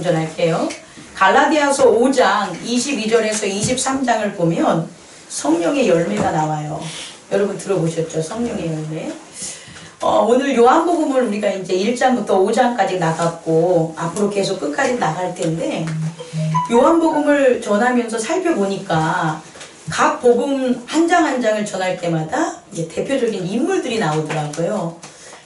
전할게요. 갈라디아서 5장 22절에서 23장을 보면 성령의 열매가 나와요. 여러분 들어보셨죠? 성령의 열매. 오늘 요한복음을 우리가 이제 1장부터 5장까지 나갔고 앞으로 계속 끝까지 나갈 텐데 요한복음을 전하면서 살펴보니까 각 복음 한 장 한 장을 전할 때마다 이제 대표적인 인물들이 나오더라고요.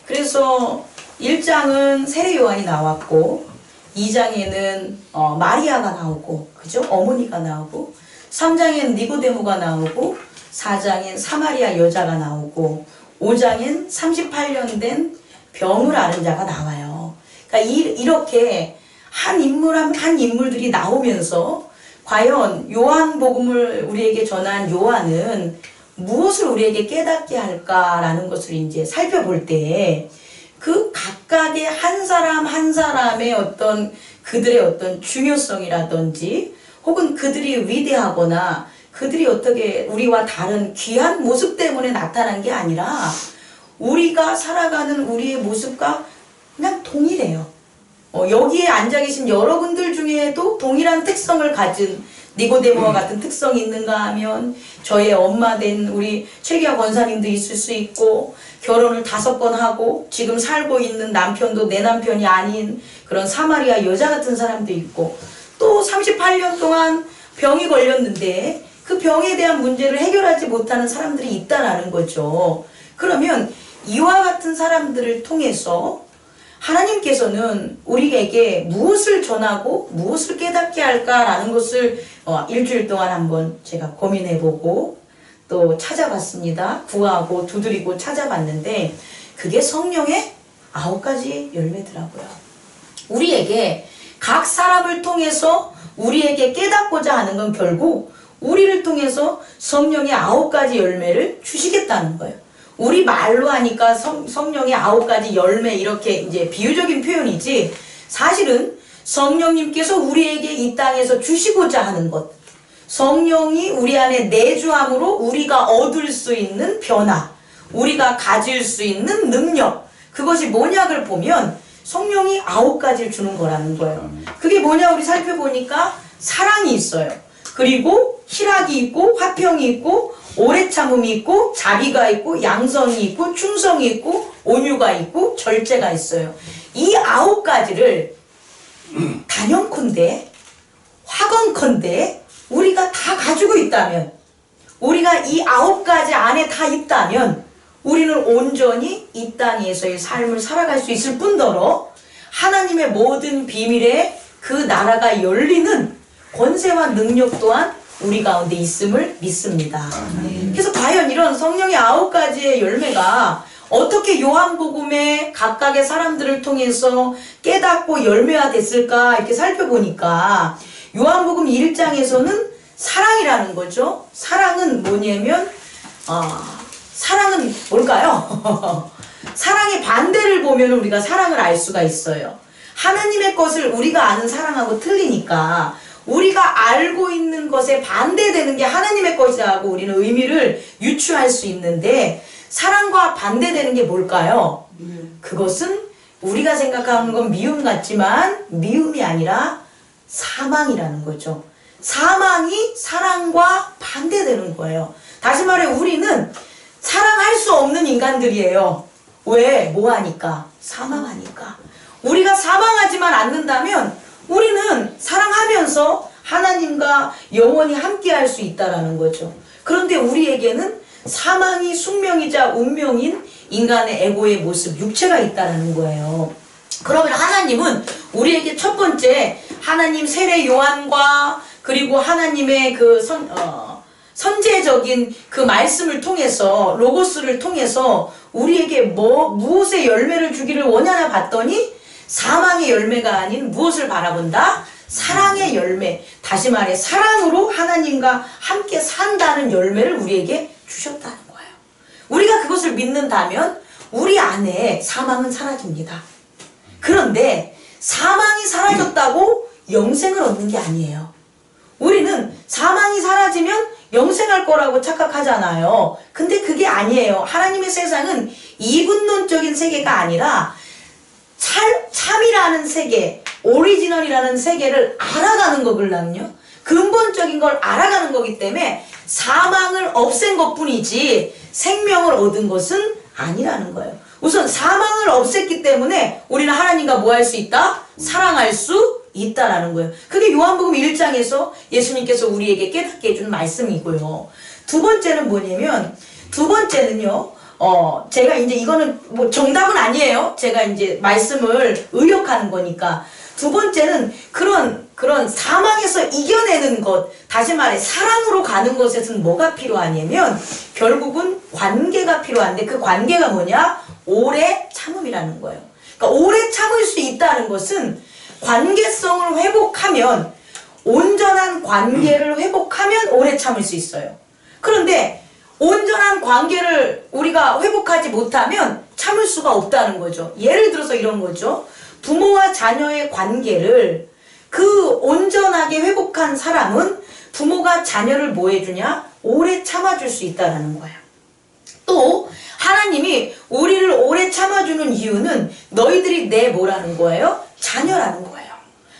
그래서 1장은 세례 요한이 나왔고 2장에는 마리아가 나오고, 그죠? 어머니가 나오고, 3장엔 니고데모가 나오고, 4장엔 사마리아 여자가 나오고, 5장엔 38년 된 병을 앓은 자가 나와요. 그러니까 이렇게 한 인물들이 나오면서 과연 요한복음을 우리에게 전한 요한은 무엇을 우리에게 깨닫게 할까라는 것을 이제 살펴볼 때 그 각각의 한 사람 한 사람의 어떤 그들의 어떤 중요성이라든지 혹은 그들이 위대하거나 그들이 어떻게 우리와 다른 귀한 모습 때문에 나타난 게 아니라 우리가 살아가는 우리의 모습과 그냥 동일해요. 여기에 앉아 계신 여러분들 중에도 동일한 특성을 가진 니고데모와 같은 특성이 있는가 하면 저의 엄마 된 우리 최기아 권사님도 있을 수 있고 결혼을 5번 하고 지금 살고 있는 남편도 내 남편이 아닌 그런 사마리아 여자 같은 사람도 있고 또 38년 동안 병이 걸렸는데 그 병에 대한 문제를 해결하지 못하는 사람들이 있다라는 거죠. 그러면 이와 같은 사람들을 통해서 하나님께서는 우리에게 무엇을 전하고 무엇을 깨닫게 할까라는 것을 일주일 동안 한번 제가 고민해보고 또 찾아봤습니다. 구하고 두드리고 찾아봤는데 그게 성령의 9가지 열매더라고요. 우리에게 각 사람을 통해서 우리에게 깨닫고자 하는 건 결국 우리를 통해서 성령의 9가지 열매를 주시겠다는 거예요. 우리 말로 하니까 성령의 9가지 열매 이렇게 이제 비유적인 표현이지 사실은 성령님께서 우리에게 이 땅에서 주시고자 하는 것 성령이 우리 안에 내주함으로 우리가 얻을 수 있는 변화 우리가 가질 수 있는 능력 그것이 뭐냐를 보면 성령이 9가지를 주는 거라는 거예요. 그게 뭐냐 우리 살펴보니까 사랑이 있어요. 그리고 희락이 있고 화평이 있고 오래 참음이 있고 자비가 있고 양선이 있고 충성이 있고 온유가 있고 절제가 있어요. 이 9가지를 단연컨대 화건컨대 우리가 다 가지고 있다면 우리가 이 9가지 안에 다 있다면 우리는 온전히 이 땅에서의 삶을 살아갈 수 있을 뿐더러 하나님의 모든 비밀에 그 나라가 열리는 권세와 능력 또한 우리 가운데 있음을 믿습니다. 그래서 과연 이런 성령의 9가지의 열매가 어떻게 요한복음의 각각의 사람들을 통해서 깨닫고 열매화됐을까 이렇게 살펴보니까 요한복음 1장에서는 사랑이라는 거죠. 사랑은 뭐냐면 사랑은 뭘까요? 사랑의 반대를 보면 우리가 사랑을 알 수가 있어요. 하나님의 것을 우리가 아는 사랑하고 틀리니까 우리가 알고 있는 것에 반대되는 게 하나님의 것이라고 우리는 의미를 유추할 수 있는데 사랑과 반대되는 게 뭘까요? 그것은 우리가 생각하는 건 미움 같지만 미움이 아니라 사망이라는 거죠. 사망이 사랑과 반대되는 거예요. 다시 말해 우리는 사랑할 수 없는 인간들이에요. 왜? 뭐 하니까? 사망하니까. 우리가 사망하지만 않는다면 우리는 사랑하면서 하나님과 영원히 함께할 수 있다라는 거죠. 그런데 우리에게는 사망이 숙명이자 운명인 인간의 에고의 모습, 육체가 있다라는 거예요. 그러면 하나님은 우리에게 첫 번째 하나님 세례 요한과 그리고 하나님의 그 선제적인 그 말씀을 통해서 로고스를 통해서 우리에게 무엇의 열매를 주기를 원하나 봤더니 사망의 열매가 아닌 무엇을 바라본다? 사랑의 열매. 다시 말해 사랑으로 하나님과 함께 산다는 열매를 우리에게 주셨다는 거예요. 우리가 그것을 믿는다면 우리 안에 사망은 사라집니다. 그런데 사망이 사라졌다고 영생을 얻는 게 아니에요. 우리는 사망이 사라지면 영생할 거라고 착각하잖아요. 근데 그게 아니에요. 하나님의 세상은 이분론적인 세계가 아니라 참이라는 세계, 오리지널이라는 세계를 알아가는 거거든요. 근본적인 걸 알아가는 거기 때문에 사망을 없앤 것뿐이지 생명을 얻은 것은 아니라는 거예요. 우선 사망을 없앴기 때문에 우리는 하나님과 뭐 할 수 있다? 사랑할 수 있다라는 거예요. 그게 요한복음 1장에서 예수님께서 우리에게 깨닫게 해준 말씀이고요. 두 번째는 뭐냐면, 두 번째는요, 제가 이제 이거는 뭐 정답은 아니에요. 제가 이제 말씀을 의역하는 거니까. 두 번째는 그런 사망에서 이겨내는 것, 다시 말해 사랑으로 가는 것에서는 뭐가 필요하냐면 결국은 관계가 필요한데, 그 관계가 뭐냐? 오래 참음이라는 거예요. 그러니까 오래 참을 수 있다는 것은 관계성을 회복하면, 온전한 관계를 회복하면 오래 참을 수 있어요. 그런데 온전한 관계를 우리가 회복하지 못하면 참을 수가 없다는 거죠. 예를 들어서 이런 거죠. 부모와 자녀의 관계를 그 온전하게 회복한 사람은 부모가 자녀를 뭐 해주냐? 오래 참아줄 수 있다는 거예요. 또 하나님이 우리를 오래 참아주는 이유는 너희들이 내 뭐라는 거예요? 자녀라는 거예요.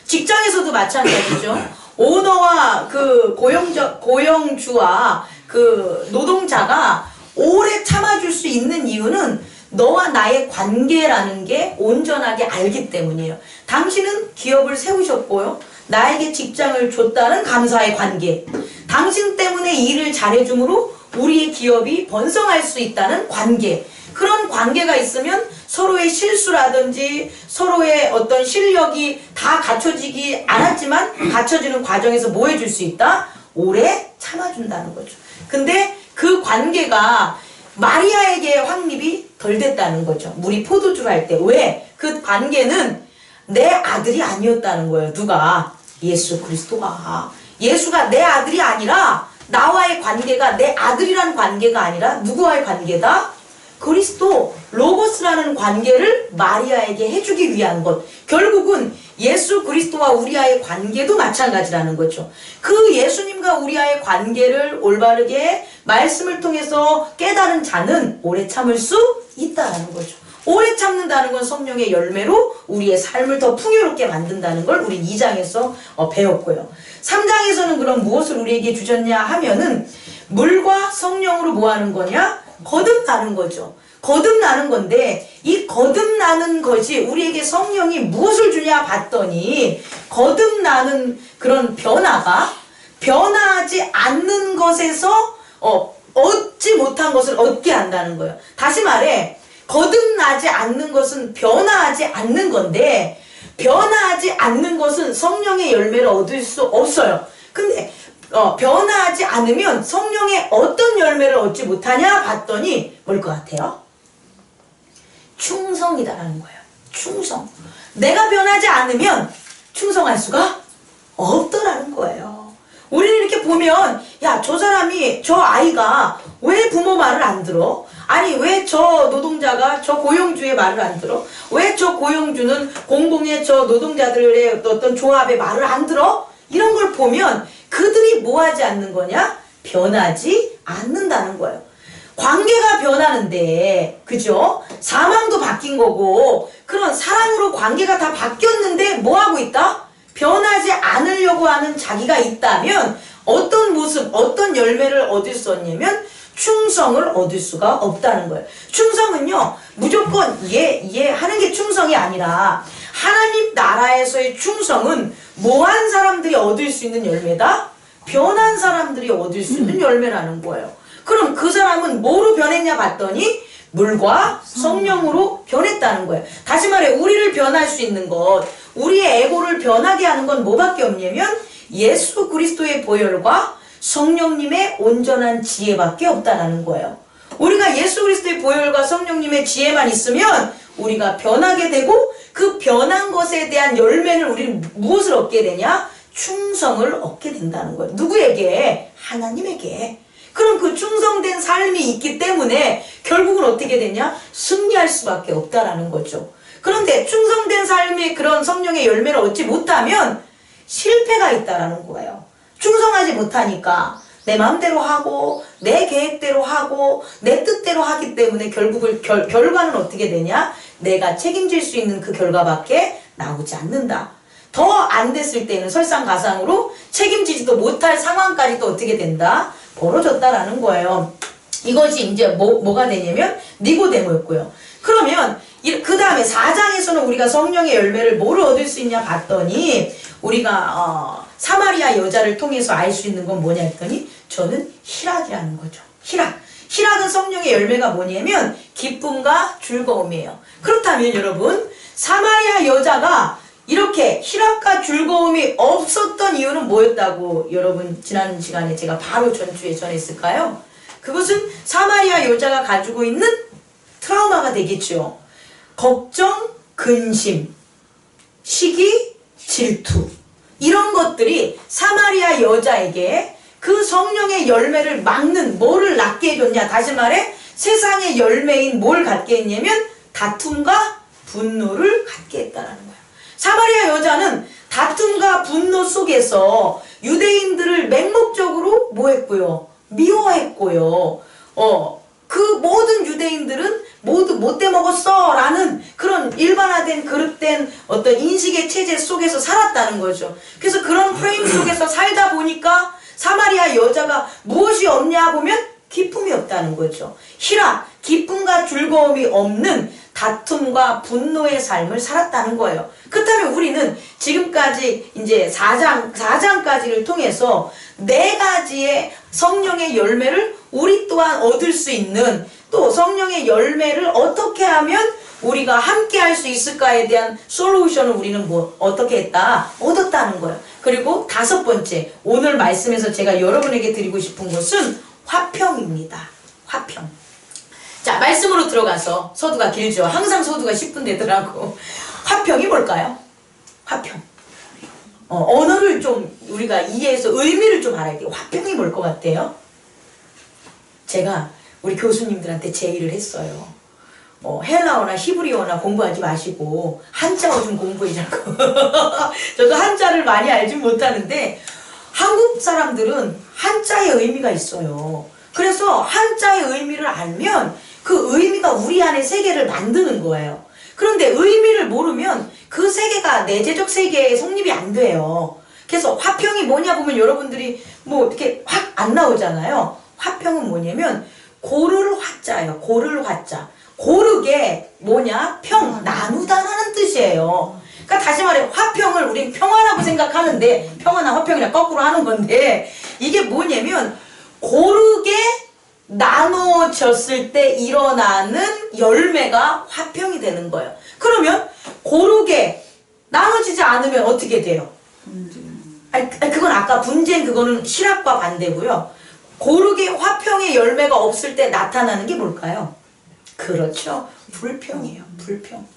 직장에서도 마찬가지죠. 오너와 그 고용주와 그 노동자가 오래 참아줄 수 있는 이유는 너와 나의 관계라는 게 온전하게 알기 때문이에요. 당신은 기업을 세우셨고요. 나에게 직장을 줬다는 감사의 관계. 당신 때문에 일을 잘해줌으로 우리의 기업이 번성할 수 있다는 관계. 그런 관계가 있으면 서로의 실수라든지 서로의 어떤 실력이 다 갖춰지기 않았지만 갖춰지는 과정에서 뭐 해줄 수 있다? 오래 참아준다는 거죠. 근데 그 관계가 마리아에게 확립이 덜 됐다는 거죠. 물이 포도주를 할 때. 왜? 그 관계는 내 아들이 아니었다는 거예요. 누가? 예수 그리스도가. 예수가 내 아들이 아니라 나와의 관계가 내 아들이라는 관계가 아니라 누구와의 관계다? 그리스도 로고스라는 관계를 마리아에게 해주기 위한 것. 결국은 예수 그리스도와 우리와의 관계도 마찬가지라는 거죠. 그 예수님과 우리와의 관계를 올바르게 말씀을 통해서 깨달은 자는 오래 참을 수 있다는 거죠. 오래 참는다는 건 성령의 열매로 우리의 삶을 더 풍요롭게 만든다는 걸 우리 2장에서 배웠고요. 3장에서는 그럼 무엇을 우리에게 주셨냐 하면은 물과 성령으로 뭐 하는 거냐? 거듭나는 거죠. 거듭나는 건데 이 거듭나는 것이 우리에게 성령이 무엇을 주냐 봤더니 거듭나는 그런 변화가 변하지 않는 것에서 얻지 못한 것을 얻게 한다는 거예요. 다시 말해 거듭나지 않는 것은 변화하지 않는 건데 변화하지 않는 것은 성령의 열매를 얻을 수 없어요. 근데 변화하지 않으면 성령의 어떤 열매를 얻지 못하냐 봤더니 뭘 것 같아요? 충성이다라는 거예요. 충성. 내가 변하지 않으면 충성할 수가 없더라는 거예요. 우리는 이렇게 보면 야, 저 사람이, 저 아이가 왜 부모 말을 안 들어? 아니 왜 저 노동자가 저 고용주의 말을 안 들어? 왜 저 고용주는 공공의 저 노동자들의 어떤 조합의 말을 안 들어? 이런 걸 보면 그들이 뭐 하지 않는 거냐? 변하지 않는다는 거예요. 관계가 변하는데, 그죠? 사망도 바뀐 거고, 그런 사랑으로 관계가 다 바뀌었는데 뭐 하고 있다? 변하지 않으려고 하는 자기가 있다면 어떤 모습, 어떤 열매를 얻을 수 없냐면 충성을 얻을 수가 없다는 거예요. 충성은요, 무조건 하는 게 충성이 아니라 하나님 나라에서의 충성은 뭐한 사람들이 얻을 수 있는 열매다? 변한 사람들이 얻을 수 있는 열매라는 거예요. 그럼 그 사람은 뭐로 변했냐 봤더니 물과 성령으로 변했다는 거예요. 다시 말해 우리를 변할 수 있는 것, 우리의 에고를 변하게 하는 건 뭐밖에 없냐면 예수 그리스도의 보혈과 성령님의 온전한 지혜밖에 없다는 거예요. 우리가 예수 그리스도의 보혈과 성령님의 지혜만 있으면 우리가 변하게 되고 그 변한 것에 대한 열매를 우리는 무엇을 얻게 되냐? 충성을 얻게 된다는 거예요. 누구에게? 하나님에게. 그럼 그 충성된 삶이 있기 때문에 결국은 어떻게 되냐? 승리할 수밖에 없다라는 거죠. 그런데 충성된 삶의 그런 성령의 열매를 얻지 못하면 실패가 있다라는 거예요. 충성하지 못하니까 내 마음대로 하고 내 계획대로 하고 내 뜻대로 하기 때문에 결과는 어떻게 되냐? 내가 책임질 수 있는 그 결과밖에 나오지 않는다. 더 안 됐을 때는 설상가상으로 책임지지도 못할 상황까지도 어떻게 된다? 벌어졌다라는 거예요. 이것이 이제 뭐가 되냐면 니고데모였고요. 그러면 그 다음에 4장에서는 우리가 성령의 열매를 뭐를 얻을 수 있냐 봤더니 우리가 사마리아 여자를 통해서 알 수 있는 건 뭐냐 했더니 저는 희락이라는 거죠. 희락은 성령의 열매가 뭐냐면 기쁨과 즐거움이에요. 그렇다면 여러분 사마리아 여자가 이렇게 희락과 즐거움이 없었던 이유는 뭐였다고 여러분 지난 시간에 제가 바로 전주에 전했을까요? 그것은 사마리아 여자가 가지고 있는 트라우마가 되겠죠. 걱정, 근심, 시기, 질투 이런 것들이 사마리아 여자에게 그 성령의 열매를 막는 뭐를 낳게 해줬냐. 다시 말해 세상의 열매인 뭘 갖게 했냐면 다툼과 분노를 갖게 했다라는 거예요. 사마리아 여자는 다툼과 분노 속에서 유대인들을 맹목적으로 뭐 했고요? 미워했고요. 그 모든 유대인들은 모두 못돼 먹었어 라는 그런 일반화된 그릇된 어떤 인식의 체제 속에서 살았다는 거죠. 그래서 그런 프레임 속에서 살다 보니까 사마리아 여자가 무엇이 없냐 보면 기쁨이 없다는 거죠. 희락, 기쁨과 즐거움이 없는 다툼과 분노의 삶을 살았다는 거예요. 그렇다면 우리는 지금까지 이제 4장까지를 통해서 4가지의 성령의 열매를 우리 또한 얻을 수 있는 또 성령의 열매를 어떻게 하면 우리가 함께 할 수 있을까에 대한 솔루션을 우리는 어떻게 했다? 얻었다는 거예요. 그리고 5번째, 오늘 말씀에서 제가 여러분에게 드리고 싶은 것은 화평입니다. 화평. 자, 말씀으로 들어가서 서두가 길죠. 항상 서두가 10분 되더라고. 화평이 뭘까요? 화평. 언어를 좀 우리가 이해해서 의미를 좀 알아야 돼요. 화평이 뭘 것 같아요? 제가 우리 교수님들한테 제의를 했어요. 헬라어나 히브리어나 공부하지 마시고 한자어 좀 공부해자고. 저도 한자를 많이 알지 못하는데 한국 사람들은 한자의 의미가 있어요. 그래서 한자의 의미를 알면 그 의미가 우리 안에 세계를 만드는 거예요. 그런데 의미를 모르면 그 세계가 내재적 세계에 성립이 안 돼요. 그래서 화평이 뭐냐 보면 여러분들이 뭐 이렇게 확 안 나오잖아요. 화평은 뭐냐면 고를 화자예요. 고를 화자. 고르게 뭐냐? 나누다라는 뜻이에요. 그러니까 다시 말해 화평을 우린 평화라고 생각하는데 평화나 화평이나 거꾸로 하는 건데 이게 뭐냐면 고르게 나눠졌을 때 일어나는 열매가 화평이 되는 거예요. 그러면 고르게 나눠지지 않으면 어떻게 돼요? 그건 아까 분쟁 그거는 실학과 반대고요. 고르게 화평의 열매가 없을 때 나타나는 게 뭘까요? 그렇죠. 불평이에요. 불평.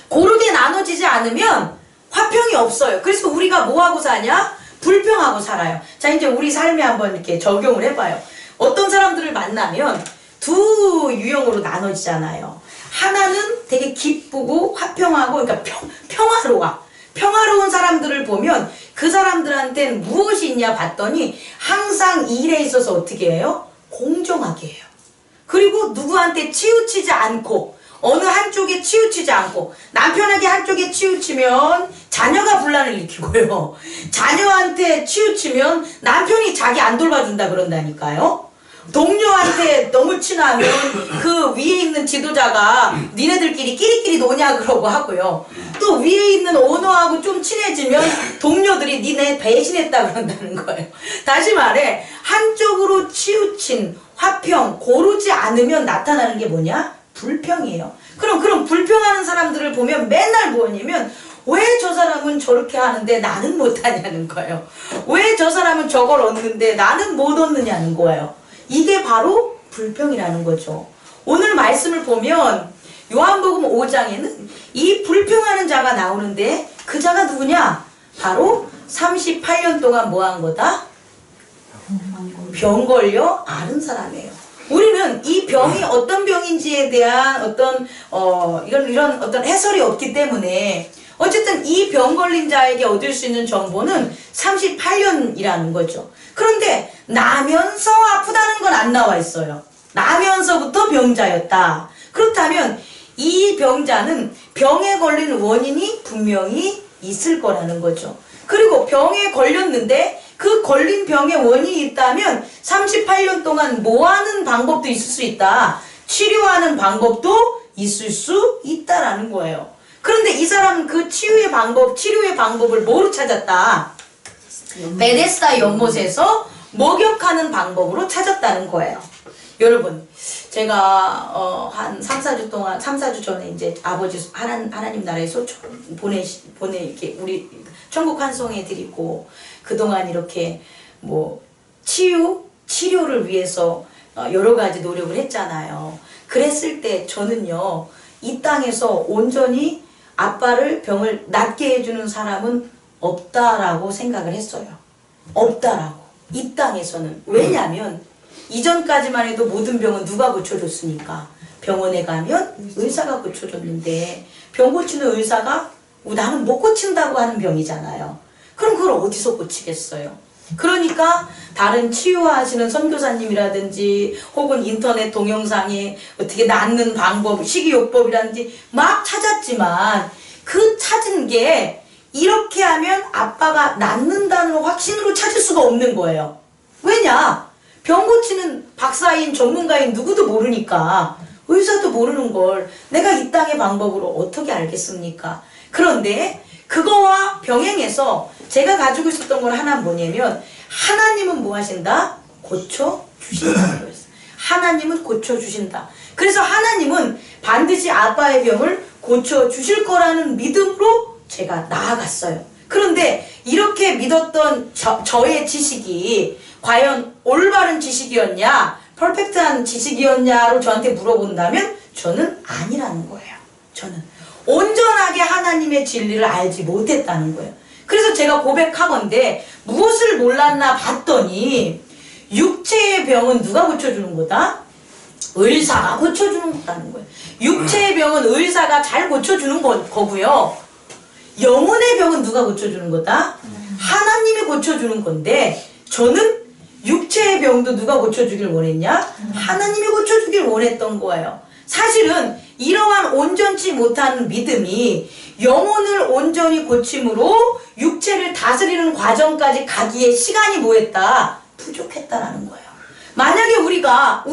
고르게 나눠지지 않으면 화평이 없어요. 그래서 우리가 뭐하고 사냐? 불평하고 살아요. 자, 이제 우리 삶에 한번 이렇게 적용을 해봐요. 어떤 사람들을 만나면 두 유형으로 나눠지잖아요. 하나는 되게 기쁘고 화평하고 그러니까 평화로운 사람들을 보면 그 사람들한테는 무엇이 있냐 봤더니 항상 일에 있어서 어떻게 해요? 공정하게 해요. 그리고 누구한테 치우치지 않고 어느 한쪽에 치우치지 않고 남편에게 한쪽에 치우치면 자녀가 분란을 일으키고요. 자녀한테 치우치면 남편이 자기 안 돌봐준다 그런다니까요. 동료한테 너무 친하면 그 위에 있는 지도자가 니네들끼리 끼리끼리 노냐 그러고 하고요. 또 위에 있는 오너하고 좀 친해지면 동료들이 니네 배신했다 그런다는 거예요. 다시 말해 한쪽으로 치우친 화평 고르지 않으면 나타나는 게 뭐냐? 불평이에요. 그럼 불평하는 사람들을 보면 맨날 뭐냐면 왜 저 사람은 저렇게 하는데 나는 못하냐는 거예요. 왜 저 사람은 저걸 얻는데 나는 못 얻느냐는 거예요. 이게 바로 불평이라는 거죠. 오늘 말씀을 보면 요한복음 5장에는 이 불평하는 자가 나오는데 그 자가 누구냐? 바로 38년 동안 뭐 한 거다? 병 걸려 앓은 사람이에요. 우리는 이 병이 어떤 병인지에 대한 어떤 이런 어떤 해설이 없기 때문에 어쨌든 이 병 걸린 자에게 얻을 수 있는 정보는 38년이라는 거죠. 그런데 나면서 아프다는 건 안 나와 있어요. 나면서부터 병자였다. 그렇다면 이 병자는 병에 걸린 원인이 분명히 있을 거라는 거죠. 그리고 병에 걸렸는데 그 걸린 병의 원인이 있다면 38년 동안 뭐하는 방법도 있을 수 있다. 치료하는 방법도 있을 수 있다라는 거예요. 그런데 이 사람은 그 치료의 방법을 뭐로 찾았다? 베데스다 연못에서 목욕하는 방법으로 찾았다는 거예요. 여러분, 제가 한 3, 4주 전에 이제 아버지 하나님 나라에 소총 이렇게 우리 천국 환송해 드리고 그동안 이렇게 뭐 치료를 위해서 여러 가지 노력을 했잖아요. 그랬을 때 저는요, 이 땅에서 온전히 아빠를 병을 낫게 해주는 사람은 없다라고 생각을 했어요. 없다라고. 이 땅에서는. 왜냐하면 이전까지만 해도 모든 병은 누가 고쳐줬습니까? 병원에 가면 의사가 고쳐줬는데 병 고치는 의사가 나는 못 고친다고 하는 병이잖아요. 그럼 그걸 어디서 고치겠어요? 그러니까 다른 치유하시는 선교사님이라든지 혹은 인터넷 동영상에 어떻게 낫는 방법, 식이요법이라든지 막 찾았지만 그 찾은 게 이렇게 하면 아빠가 낫는다는 확신으로 찾을 수가 없는 거예요. 왜냐? 병 고치는 박사인 전문가인 누구도 모르니까 의사도 모르는 걸 내가 이 땅의 방법으로 어떻게 알겠습니까? 그런데 그거와 병행해서 제가 가지고 있었던 건 하나 뭐냐면 하나님은 뭐 하신다? 고쳐주신다는 거였어요. 하나님은 고쳐주신다. 그래서 하나님은 반드시 아빠의 병을 고쳐주실 거라는 믿음으로 제가 나아갔어요. 그런데 이렇게 믿었던 저의 지식이 과연 올바른 지식이었냐? 퍼펙트한 지식이었냐로 저한테 물어본다면 저는 아니라는 거예요. 저는 온전하게 하나님의 진리를 알지 못했다는 거예요. 그래서 제가 고백하건대 무엇을 몰랐나 봤더니 육체의 병은 누가 고쳐주는 거다? 의사가 고쳐주는 거라는 거예요. 육체의 병은 의사가 잘 고쳐주는 거고요. 영혼의 병은 누가 고쳐주는 거다? 하나님이 고쳐주는 건데 저는 육체의 병도 누가 고쳐주길 원했냐? 하나님이 고쳐주길 원했던 거예요. 사실은 이러한 온전치 못한 믿음이 영혼을 온전히 고침으로 육체를 다스리는 과정까지 가기에 시간이 뭐했다? 부족했다라는 거예요. 만약에 우리가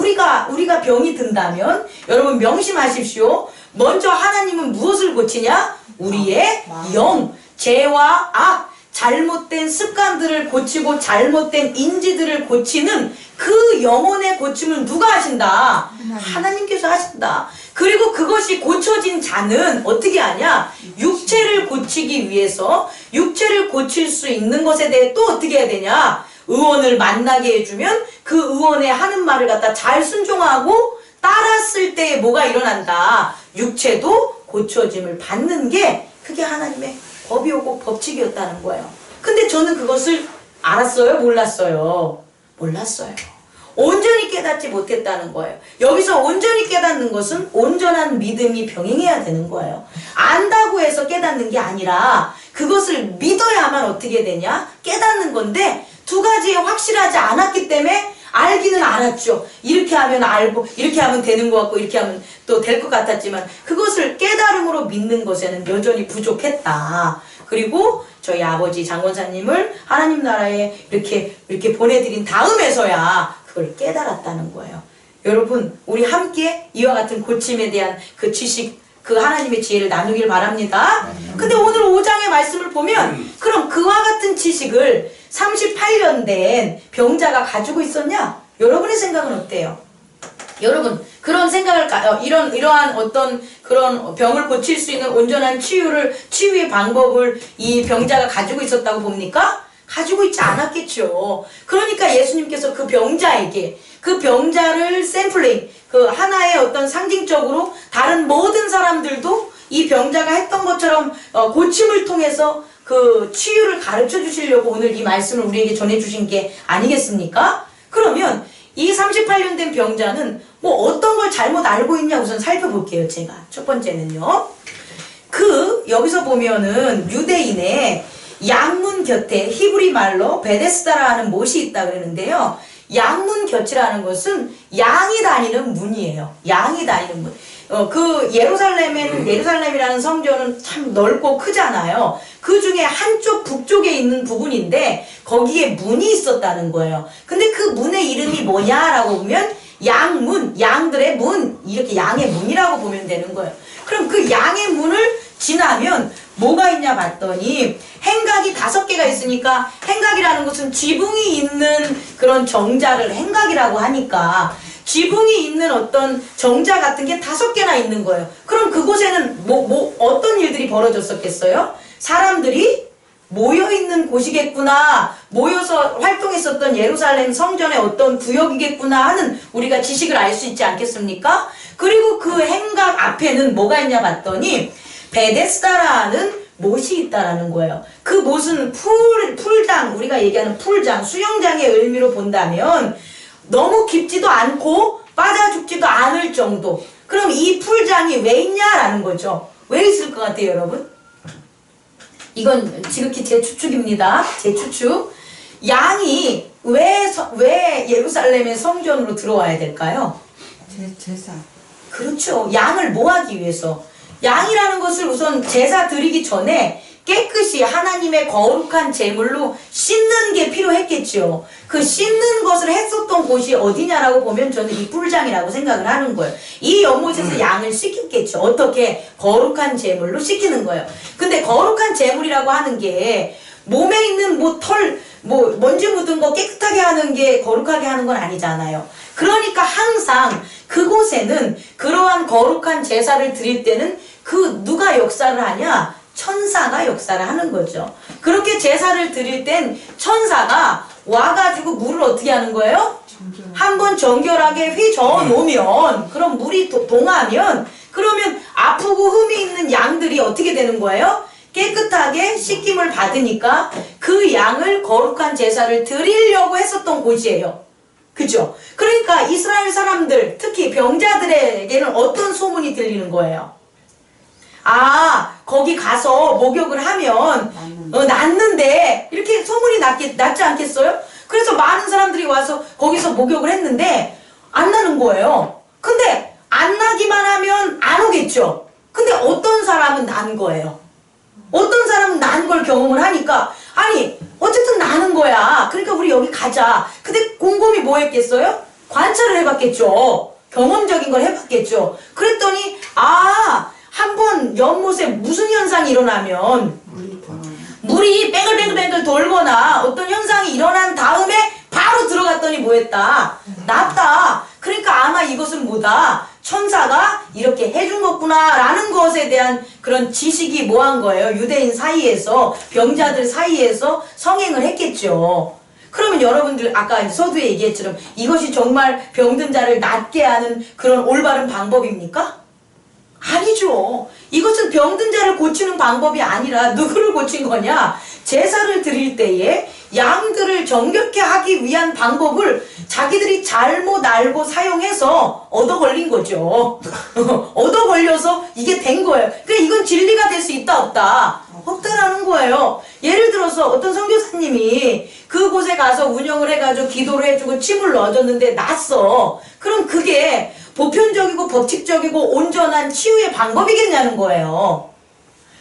병이 든다면 여러분 명심하십시오. 먼저 하나님은 무엇을 고치냐? 우리의 영, 죄와 악, 잘못된 습관들을 고치고 잘못된 인지들을 고치는 그 영혼의 고침을 누가 하신다? 하나님께서 하신다. 그리고 그것이 고쳐진 자는 어떻게 하냐? 육체를 고치기 위해서 육체를 고칠 수 있는 것에 대해 또 어떻게 해야 되냐? 의원을 만나게 해주면 그 의원의 하는 말을 갖다 잘 순종하고 따랐을 때 뭐가 일어난다? 육체도 고쳐짐을 받는 게 그게 하나님의 법이었고 법칙이었다는 거예요. 근데 저는 그것을 알았어요? 몰랐어요? 몰랐어요. 온전히 깨닫지 못했다는 거예요. 여기서 온전히 깨닫는 것은 온전한 믿음이 병행해야 되는 거예요. 안다고 해서 깨닫는 게 아니라 그것을 믿어야만 어떻게 되냐? 깨닫는 건데 두 가지에 확실하지 않았기 때문에 알기는 알았죠. 이렇게 하면 알고 이렇게 하면 되는 것 같고 이렇게 하면 또 될 것 같았지만 그것을 깨달음으로 믿는 것에는 여전히 부족했다. 그리고 저희 아버지 장권사님을 하나님 나라에 이렇게 보내드린 다음에서야 그걸 깨달았다는 거예요. 여러분 우리 함께 이와 같은 고침에 대한 그 지식 그 하나님의 지혜를 나누길 바랍니다. 근데 오늘 5장의 말씀을 보면 그럼 그와 같은 지식을 38년 된 병자가 가지고 있었냐? 여러분의 생각은 어때요? 여러분 그런 생각을 이러한 어떤 그런 병을 고칠 수 있는 온전한 치유의 방법을 이 병자가 가지고 있었다고 봅니까? 가지고 있지 않았겠죠. 그러니까 예수님께서 그 병자에게 그 병자를 샘플링 그 하나의 어떤 상징적으로 다른 모든 사람들도 이 병자가 했던 것처럼 고침을 통해서 그 치유를 가르쳐 주시려고 오늘 이 말씀을 우리에게 전해 주신 게 아니겠습니까? 그러면 이 38년 된 병자는 뭐 어떤 걸 잘못 알고 있냐 우선 살펴볼게요. 제가 첫 번째는요. 여기서 보면은 유대인의 양문 곁에 히브리 말로 베데스다라는 못이 있다 그러는데요. 양문 곁이라는 것은 양이 다니는 문이에요. 양이 다니는 문. 그 예루살렘이라는 성전은 참 넓고 크잖아요. 그 중에 한쪽 북쪽에 있는 부분인데 거기에 문이 있었다는 거예요. 근데 그 문의 이름이 뭐냐라고 보면 양문, 양들의 문, 이렇게 양의 문이라고 보면 되는 거예요. 그럼 그 양의 문을 지나면 뭐가 있냐 봤더니 행각이 5개가 있으니까 행각이라는 것은 지붕이 있는 그런 정자를 행각이라고 하니까 지붕이 있는 어떤 정자 같은 게 5개나 있는 거예요. 그럼 그곳에는 어떤 일들이 벌어졌었겠어요? 사람들이 모여있는 곳이겠구나, 모여서 활동했었던 예루살렘 성전의 어떤 구역이겠구나 하는 우리가 지식을 알 수 있지 않겠습니까? 그리고 그 행각 앞에는 뭐가 있냐 봤더니 베데스다라는 못이 있다라는 거예요. 그 못은 풀장, 우리가 얘기하는 풀장, 수영장의 의미로 본다면 너무 깊지도 않고 빠져 죽지도 않을 정도. 그럼 이 풀장이 왜 있냐라는 거죠. 왜 있을 것 같아요, 여러분? 이건 지극히 제 추측입니다. 제 추측. 양이 왜 예루살렘의 성전으로 들어와야 될까요? 제사. 그렇죠. 양을 뭐 하기 위해서? 양이라는 것을 우선 제사 드리기 전에 깨끗이 하나님의 거룩한 제물로 씻는 게 필요했겠죠. 그 씻는 것을 했었던 곳이 어디냐라고 보면 저는 이 뿔장이라고 생각을 하는 거예요. 이 연못에서 양을 씻겼겠죠. 어떻게? 거룩한 제물로 씻기는 거예요. 근데 거룩한 제물이라고 하는 게 몸에 있는 먼지 묻은 거 깨끗하게 하는 게 거룩하게 하는 건 아니잖아요. 그러니까 항상 그곳에는 그러한 거룩한 제사를 드릴 때는 누가 역사를 하냐? 천사가 역사를 하는 거죠. 그렇게 제사를 드릴 땐 천사가 와가지고 물을 어떻게 하는 거예요? 한번 정결하게 휘저어 놓으면, 그럼 물이 동하면, 그러면 아프고 흠이 있는 양들이 어떻게 되는 거예요? 깨끗하게 씻김을 받으니까 그 양을 거룩한 제사를 드리려고 했었던 곳이에요. 그죠? 그러니까 이스라엘 사람들, 특히 병자들에게는 어떤 소문이 들리는 거예요? 아, 거기 가서 목욕을 하면 낫는데, 이렇게 소문이 났지 않겠어요? 그래서 많은 사람들이 와서 거기서 목욕을 했는데 안 나는 거예요. 근데 안 나기만 하면 안 오겠죠. 근데 어떤 사람은 난 거예요. 어떤 사람은 난 걸 경험을 하니까, 아니 어쨌든 나는 거야, 그러니까 우리 여기 가자. 근데 곰곰이 뭐 했겠어요? 관찰을 해봤겠죠. 경험적인 걸 해봤겠죠. 그랬더니 한번 연못에 무슨 현상이 일어나면 물이 뱅글뱅글뱅글 돌거나 어떤 현상이 일어난 다음에 바로 들어갔더니 뭐 했다? 낫다. 그러니까 아마 이것은 뭐다? 천사가 이렇게 해준 거구나 라는 것에 대한 그런 지식이 뭐한 거예요? 유대인 사이에서, 병자들 사이에서 성행을 했겠죠. 그러면 여러분들 아까 서두에 얘기했처럼 이것이 정말 병든 자를 낫게 하는 그런 올바른 방법입니까? 아니죠. 이것은 병든 자를 고치는 방법이 아니라 누구를 고친 거냐? 제사를 드릴 때에 양들을 정결케 하기 위한 방법을 자기들이 잘못 알고 사용해서 얻어 걸린 거죠. 얻어 걸려서 이게 된 거예요. 그러니까 이건 진리가 될 수 있다 없다? 없다라는 거예요. 예를 들어서 어떤 선교사님이 그곳에 가서 운영을 해가지고 기도를 해주고 침을 넣어줬는데 낫어. 그럼 그게 보편적이고 법칙적이고 온전한 치유의 방법이겠냐는 거예요.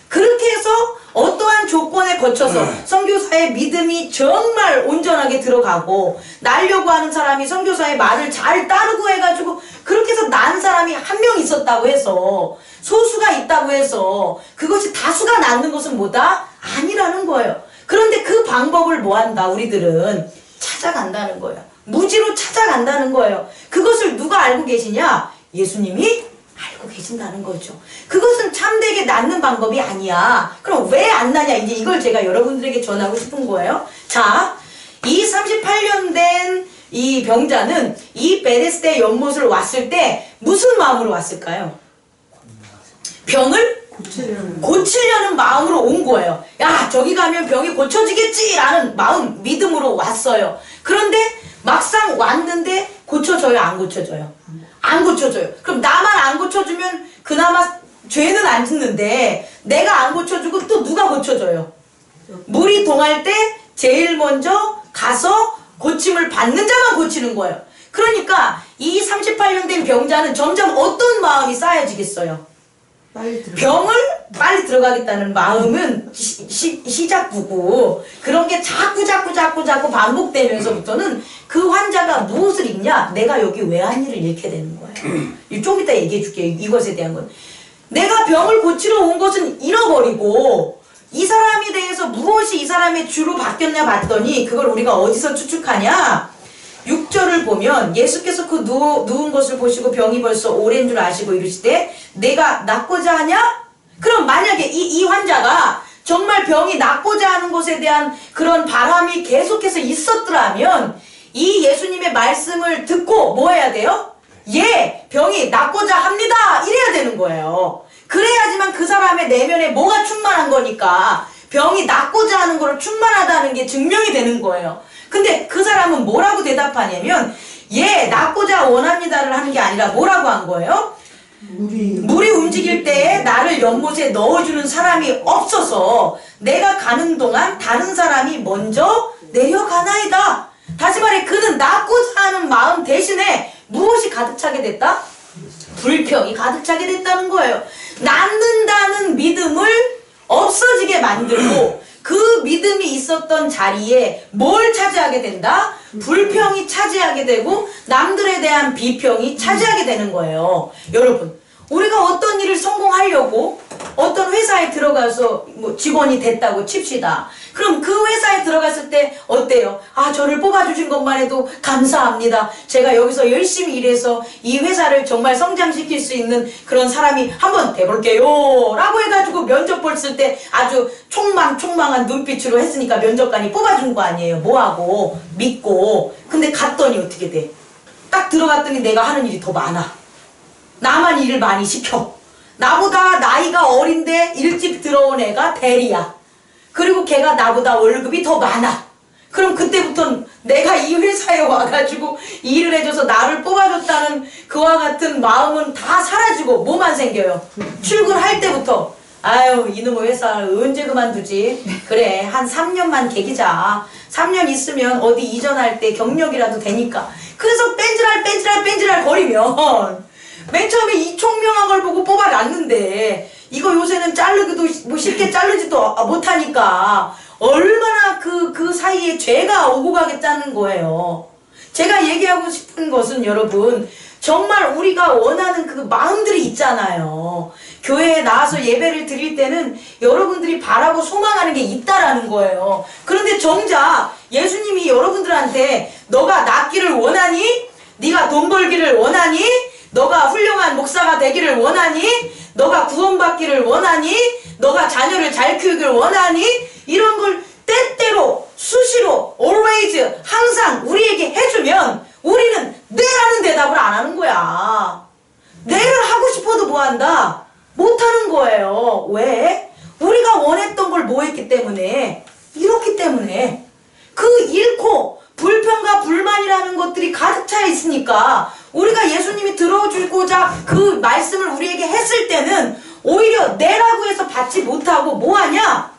그렇게 해서 어떠한 조건에 거쳐서 선교사의 믿음이 정말 온전하게 들어가고, 날려고 하는 사람이 선교사의 말을 잘 따르고 해가지고 그렇게 해서 난 사람이 한 명 있었다고 해서, 소수가 있다고 해서 그것이 다수가 낫는 것은 뭐다? 아니라는 거예요. 그런데 그 방법을 뭐한다? 우리들은 찾아간다는 거예요. 무지로 찾아간다는 거예요. 그것을 누가 알고 계시냐? 예수님이 알고 계신다는 거죠. 그것은 참되게 낫는 방법이 아니야. 그럼 왜 안 나냐? 이제 이걸 제가 여러분들에게 전하고 싶은 거예요. 자, 이 38년 된 이 병자는 이 베데스다 연못을 왔을 때 무슨 마음으로 왔을까요? 병을 고치려는 마음으로 온 거예요. 야, 저기 가면 병이 고쳐지겠지라는 마음, 믿음으로 왔어요. 그런데 막상 왔는데 고쳐져요, 안 고쳐져요? 안 고쳐져요. 그럼 나만 안 고쳐주면 그나마 죄는 안 짓는데 내가 안 고쳐주고 또 누가 고쳐줘요? 물이 동할 때 제일 먼저 가서 고침을 받는 자만 고치는 거예요. 그러니까 이 38년 된 병자는 점점 어떤 마음이 쌓여지겠어요? 병을 빨리 들어가겠다는 마음은 시작부고, 그런 게 자꾸 반복되면서부터는 그 환자가 무엇을 잃냐? 내가 여기 왜 한 일을 잃게 되는 거예요. 좀 이따 얘기해 줄게요. 이것에 대한 건. 내가 병을 고치러 온 것은 잃어버리고, 이 사람에 대해서 무엇이 이 사람의 주로 바뀌었냐 봤더니 그걸 우리가 어디서 추측하냐? 6절을 보면 예수께서 그 누운 것을 보시고 병이 벌써 오랜 줄 아시고 이르시되 내가 낫고자 하냐? 그럼 만약에 이 환자가 정말 병이 낫고자 하는 것에 대한 그런 바람이 계속해서 있었더라면 이 예수님의 말씀을 듣고 뭐 해야 돼요? 예, 병이 낫고자 합니다. 이래야 되는 거예요. 그래야지만 그 사람의 내면에 뭐가 충만한 거니까 병이 낫고자 하는 거로 충만하다는 게 증명이 되는 거예요. 근데 그 사람은 뭐라고 대답하냐면 예, 낫고자 원합니다를 하는 게 아니라 뭐라고 한 거예요? 물이 움직일 때에 나를 연못에 넣어주는 사람이 없어서 내가 가는 동안 다른 사람이 먼저 내려가나이다. 다시 말해 그는 낫고자 하는 마음 대신에 무엇이 가득 차게 됐다? 불평이 가득 차게 됐다는 거예요. 낫는다는 믿음을 없어지게 만들고 그 믿음이 있었던 자리에 뭘 차지하게 된다? 불평이 차지하게 되고 남들에 대한 비평이 차지하게 되는 거예요. 여러분, 우리가 어떤 일을 성공하려고 어떤 회사에 들어가서 뭐 직원이 됐다고 칩시다. 그럼 그 회사에 들어갔을 때 어때요? 아, 저를 뽑아주신 것만 해도 감사합니다. 제가 여기서 열심히 일해서 이 회사를 정말 성장시킬 수 있는 그런 사람이 한번 돼볼게요 라고 해가지고 면접 봤을 때 아주 촉망한 눈빛으로 했으니까 면접관이 뽑아준 거 아니에요. 뭐하고 믿고. 근데 갔더니 어떻게 돼? 딱 들어갔더니 내가 하는 일이 더 많아. 나만 일을 많이 시켜. 나보다 나이가 어린데 일찍 들어온 애가 대리야. 그리고 걔가 나보다 월급이 더 많아. 그럼 그때부터는 내가 이 회사에 와가지고 일을 해줘서 나를 뽑아줬다는 그와 같은 마음은 다 사라지고 뭐만 생겨요? 출근할 때부터 아유 이놈의 회사 언제 그만두지? 그래 한 3년만 계기자. 3년 있으면 어디 이전할 때 경력이라도 되니까. 그래서 뺀질할 거리면 맨 처음에 이 총명한 걸 보고 뽑아놨는데 이거 요새는 자르기도 뭐 쉽게 자르지도 못하니까 얼마나 그 사이에 죄가 오고 가겠다는 거예요. 제가 얘기하고 싶은 것은 여러분 정말 우리가 원하는 그 마음들이 있잖아요. 교회에 나와서 예배를 드릴 때는 여러분들이 바라고 소망하는 게 있다라는 거예요. 그런데 정작 예수님이 여러분들한테 너가 낫기를 원하니? 네가 돈 벌기를 원하니? 너가 훌륭한 목사가 되기를 원하니? 너가 구원받기를 원하니? 너가 자녀를 잘 키우기를 원하니? 이런 걸 때때로 수시로 always 항상 우리에게 해주면 우리는 네라는 대답을 안 하는 거야. 네를 하고 싶어도 뭐한다? 못하는 거예요. 왜? 우리가 원했던 걸 뭐 했기 때문에? 이렇기 때문에. 그 잃고 불평과 불만이라는 것들이 가득 차 있으니까 우리가 예수님이 들어주고자 그 말씀을 우리에게 했을 때는 오히려 내라고 해서 받지 못하고 뭐하냐?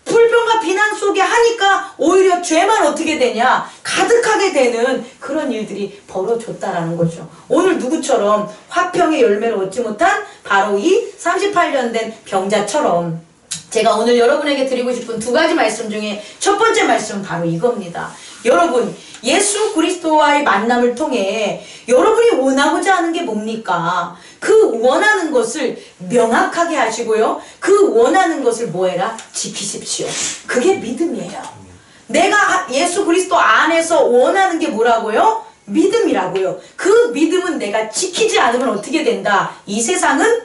불평과 비난 속에 하니까 오히려 죄만 어떻게 되냐? 가득하게 되는 그런 일들이 벌어졌다라는 거죠. 오늘 누구처럼 화평의 열매를 얻지 못한 바로 이 38년 된 병자처럼 제가 오늘 여러분에게 드리고 싶은 두 가지 말씀 중에 첫 번째 말씀은 바로 이겁니다. 여러분, 예수 그리스도와의 만남을 통해 여러분이 원하고자 하는 게 뭡니까? 그 원하는 것을 명확하게 하시고요. 그 원하는 것을 뭐해라? 지키십시오. 그게 믿음이에요. 내가 예수 그리스도 안에서 원하는 게 뭐라고요? 믿음이라고요. 그 믿음은 내가 지키지 않으면 어떻게 된다? 이 세상은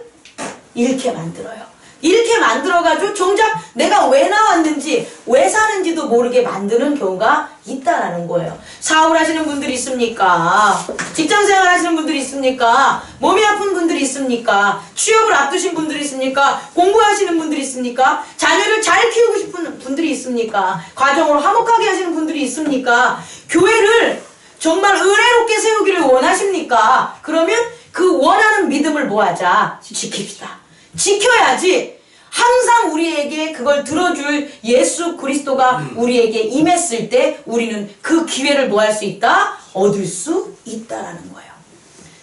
잃게 만들어요. 이렇게 만들어가지고 정작 내가 왜 나왔는지 왜 사는지도 모르게 만드는 경우가 있다라는 거예요. 사업을 하시는 분들이 있습니까? 직장생활 하시는 분들이 있습니까? 몸이 아픈 분들이 있습니까? 취업을 앞두신 분들이 있습니까? 공부하시는 분들이 있습니까? 자녀를 잘 키우고 싶은 분들이 있습니까? 가정을 화목하게 하시는 분들이 있습니까? 교회를 정말 은혜롭게 세우기를 원하십니까? 그러면 그 원하는 믿음을 뭐하자? 지킵시다. 지켜야지 항상 우리에게 그걸 들어줄 예수 그리스도가 우리에게 임했을 때 우리는 그 기회를 뭐 할 수 있다? 얻을 수 있다. 있다라는 거예요.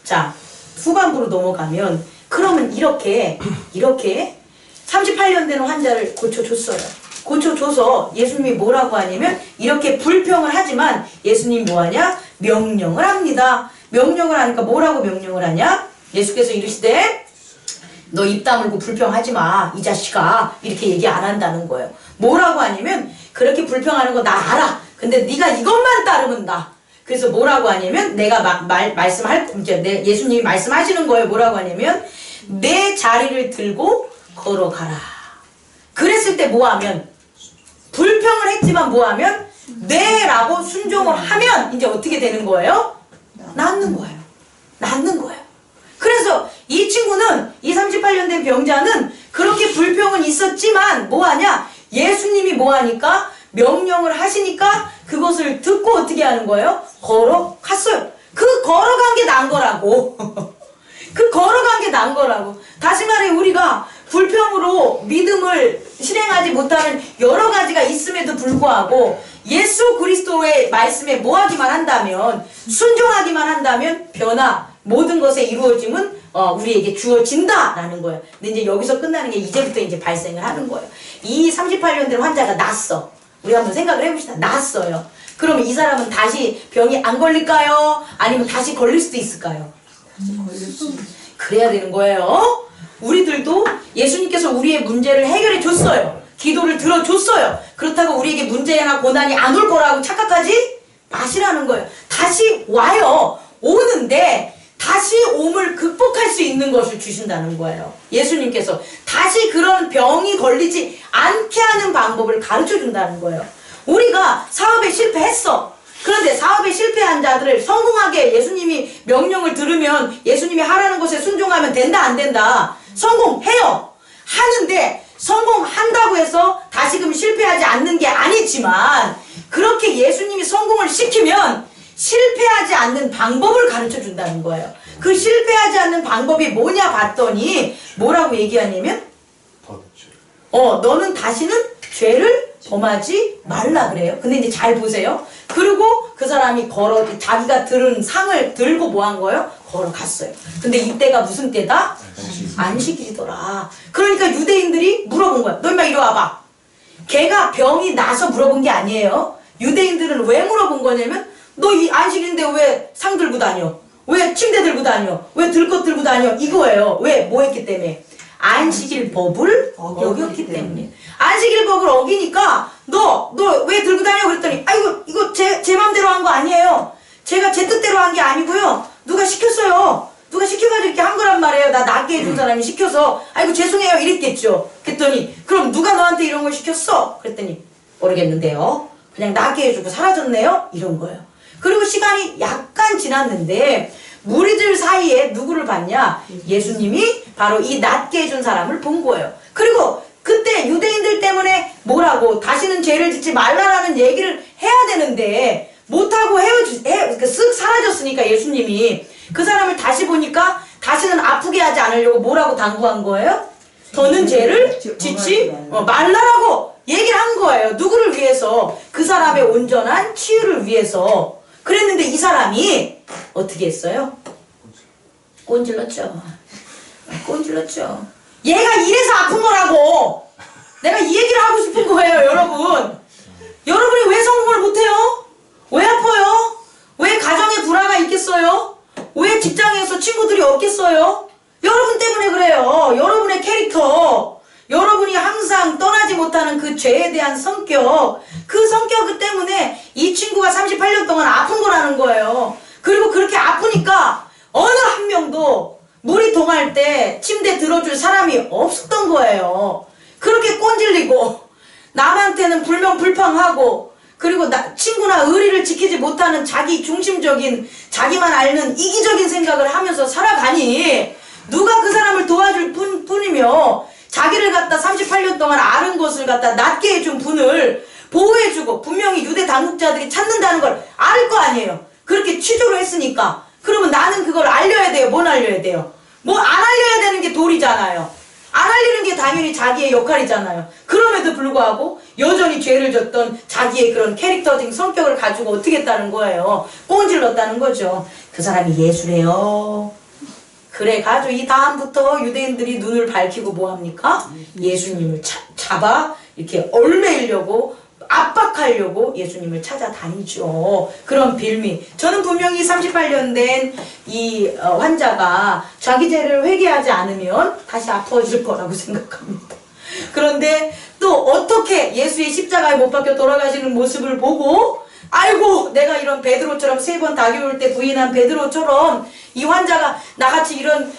자, 후반부로 넘어가면 그러면 이렇게 38년 되는 환자를 고쳐줬어요. 고쳐줘서 예수님이 뭐라고 하냐면 이렇게 불평을 하지만 예수님이 뭐하냐? 명령을 합니다. 명령을 하니까 뭐라고 명령을 하냐? 예수께서 이르시되 너 입 다물고 불평하지 마. 이 자식아. 이렇게 얘기 안 한다는 거예요. 뭐라고 하냐면 그렇게 불평하는 거 나 알아. 근데 네가 이것만 따르면 나. 그래서 뭐라고 하냐면 내가 이제 예수님이 말씀하시는 거예요. 뭐라고 하냐면 내 자리를 들고 걸어가라. 그랬을 때 뭐하면 불평을 했지만 뭐하면 네라고 순종을 하면 이제 어떻게 되는 거예요? 낫는 거예요. 낫는 거예요. 그래서 이 친구는 이 38년 된 병자는 그렇게 불평은 있었지만 뭐하냐? 예수님이 뭐하니까? 명령을 하시니까 그것을 듣고 어떻게 하는 거예요? 걸어갔어요. 그 걸어간 게 난 거라고. 그 걸어간 게 난 거라고. 다시 말해 우리가 불평으로 믿음을 실행하지 못하는 여러 가지가 있음에도 불구하고 예수 그리스도의 말씀에 뭐하기만 한다면 순종하기만 한다면 변화 모든 것에 이루어짐은 우리에게 주어진다라는 거예요. 근데 이제 여기서 끝나는 게 이제부터 이제 발생을 하는 거예요. 이 38년 된 환자가 낫어. 우리 한번 생각을 해봅시다. 낫어요. 그러면 이 사람은 다시 병이 안 걸릴까요? 아니면 다시 걸릴 수도 있을까요? 그래야 되는 거예요. 우리들도 예수님께서 우리의 문제를 해결해 줬어요. 기도를 들어줬어요. 그렇다고 우리에게 문제나 고난이 안 올 거라고 착각하지 마시라는 거예요. 다시 와요. 오는데 다시 옴을 극복할 수 있는 것을 주신다는 거예요. 예수님께서 다시 그런 병이 걸리지 않게 하는 방법을 가르쳐 준다는 거예요. 우리가 사업에 실패했어. 그런데 사업에 실패한 자들을 성공하게 예수님이 명령을 들으면 예수님이 하라는 것에 순종하면 된다 안 된다? 성공해요. 하는데 성공한다고 해서 다시금 실패하지 않는 게 아니지만 그렇게 예수님이 성공을 시키면 실패하지 않는 방법을 가르쳐 준다는 거예요. 그 실패하지 않는 방법이 뭐냐 봤더니 뭐라고 얘기하냐면 너는 다시는 죄를 범하지 말라 그래요. 근데 이제 잘 보세요. 그리고 그 사람이 자기가 들은 상을 들고 뭐 한 거예요? 걸어갔어요. 근데 이때가 무슨 때다? 안식일이더라. 그러니까 유대인들이 물어본 거야. 너 인마 이리 와봐. 걔가 병이 나서 물어본 게 아니에요. 유대인들은 왜 물어본 거냐면 너 이 안식일인데 왜 상 들고 다녀? 왜 침대 들고 다녀? 왜 들것 들고 다녀? 이거예요. 왜? 뭐 했기 때문에? 안식일 법을 어겼기 때문에. 안식일 법을 어기니까 너 왜 들고 다녀? 그랬더니 아이고 이거 제 맘대로 한 거 아니에요. 제가 제 뜻대로 한 게 아니고요. 누가 시켰어요. 누가 시켜가지고 이렇게 한 거란 말이에요. 나 낫게 해준 사람이 시켜서 아이고 죄송해요 이랬겠죠. 그랬더니 그럼 누가 너한테 이런 걸 시켰어? 그랬더니 모르겠는데요. 그냥 낫게 해주고 사라졌네요. 이런 거예요. 그리고 시간이 약간 지났는데 무리들 사이에 누구를 봤냐? 예수님이 바로 이 낫게 해준 사람을 본 거예요. 그리고 그때 유대인들 때문에 뭐라고 다시는 죄를 짓지 말라라는 얘기를 해야 되는데 못하고 쓱 사라졌으니까 예수님이 그 사람을 다시 보니까 다시는 아프게 하지 않으려고 뭐라고 당부한 거예요? 더는 죄를 짓지 말라라고 얘기를 한 거예요. 누구를 위해서? 그 사람의 온전한 치유를 위해서. 그랬는데 이 사람이 어떻게 했어요? 꼰질렀죠. 꼰질렀죠. 얘가 이래서 아픈 거라고. 내가 이 얘기를 하고 싶은 거예요, 여러분. 여러분이 왜 성공을 못해요? 왜 아파요? 왜 가정에 불화가 있겠어요? 왜 직장에서 친구들이 없겠어요? 여러분 때문에 그래요. 여러분의 캐릭터, 여러분이 항상 떠나지 못하는 그 죄에 대한 성격, 그 성격 때문에 이 친구가 38년 동안 아픈 거라는 거예요. 그리고 그렇게 아프니까 어느 한 명도 물이 동할 때 침대 들어줄 사람이 없었던 거예요. 그렇게 꼰질리고 남한테는 불명불평하고 그리고 친구나 의리를 지키지 못하는 자기 중심적인 자기만 앓는 이기적인 생각을 하면서 살아가니 누가 그 사람을 도와줄 뿐이며 자기를 갖다 38년 동안 앓은 것을 갖다 낫게 해준 분을 보호해주고 분명히 유대 당국자들이 찾는다는 걸 알 거 아니에요. 그렇게 취조를 했으니까. 그러면 나는 그걸 알려야 돼요. 뭘 알려야 돼요? 뭐 안 알려야 되는 게 도리잖아요. 안 알리는 게 당연히 자기의 역할이잖아요. 그럼에도 불구하고 여전히 죄를 졌던 자기의 그런 캐릭터적인 성격을 가지고 어떻게 했다는 거예요. 꼰질렀다는 거죠. 그 사람이 예수래요. 그래 가지고 이 다음부터 유대인들이 눈을 밝히고 뭐합니까? 예수님을 잡아 이렇게 얽매이려고 압박하려고 예수님을 찾아다니죠. 그런 빌미. 저는 분명히 38년 된 이 환자가 자기 죄를 회개하지 않으면 다시 아파질 거라고 생각합니다. 그런데 또 어떻게 예수의 십자가에 못 박혀 돌아가시는 모습을 보고 아이고 내가 이런 베드로처럼 3번 닭이 올 때 부인한 베드로처럼 이 환자가 나같이 이런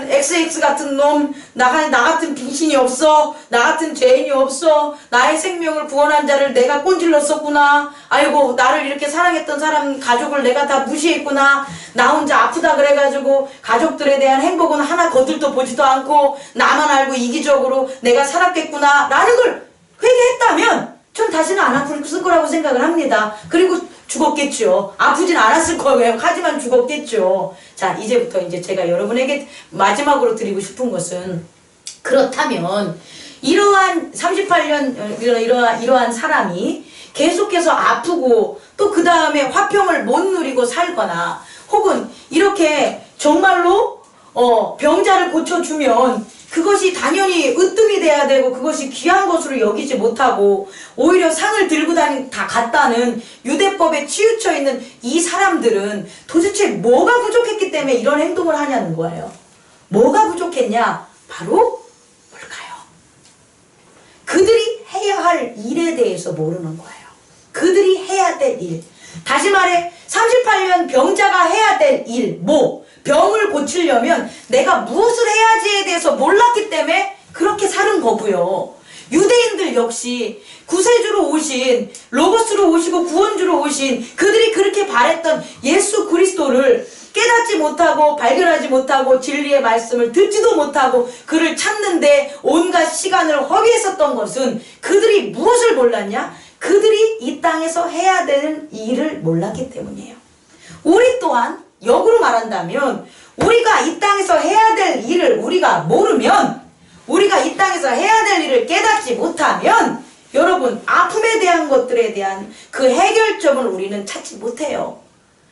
XX 같은 놈 나 같은 빙신이 없어 나 같은 죄인이 없어 나의 생명을 구원한 자를 내가 꼰질렀었구나 아이고 나를 이렇게 사랑했던 사람 가족을 내가 다 무시했구나 나 혼자 아프다 그래가지고 가족들에 대한 행복은 하나 거들떠 보지도 않고 나만 알고 이기적으로 내가 살았겠구나 라는 걸 회개했다면 전 다시는 안 아플 거라고 생각을 합니다. 그리고 죽었겠죠. 아프진 않았을 거예요. 하지만 죽었겠죠. 자, 이제부터 이제 제가 여러분에게 마지막으로 드리고 싶은 것은 그렇다면 이러한 38년 이러한 사람이 계속해서 아프고 또 그 다음에 화평을 못 누리고 살거나 혹은 이렇게 정말로 병자를 고쳐주면 그것이 당연히 으뜸이 돼야 되고 그것이 귀한 것으로 여기지 못하고 오히려 상을 들고 다 갔다는 유대법에 치우쳐 있는 이 사람들은 도대체 뭐가 부족했기 때문에 이런 행동을 하냐는 거예요. 뭐가 부족했냐? 바로 뭘까요? 그들이 해야 할 일에 대해서 모르는 거예요. 그들이 해야 될 일. 다시 말해 38년 병자가 해야 될 일, 병을 고치려면 내가 무엇을 해야지에 대해서 몰랐기 때문에 그렇게 사는 거고요. 유대인들 역시 구세주로 오신 로고스로 오시고 구원주로 오신 그들이 그렇게 바랬던 예수 그리스도를 깨닫지 못하고 발견하지 못하고 진리의 말씀을 듣지도 못하고 그를 찾는데 온갖 시간을 허비했었던 것은 그들이 무엇을 몰랐냐? 그들이 이 땅에서 해야 되는 일을 몰랐기 때문이에요. 우리 또한 역으로 말한다면 우리가 이 땅에서 해야 될 일을 우리가 모르면 우리가 이 땅에서 해야 될 일을 깨닫지 못하면 여러분 아픔에 대한 것들에 대한 그 해결점을 우리는 찾지 못해요.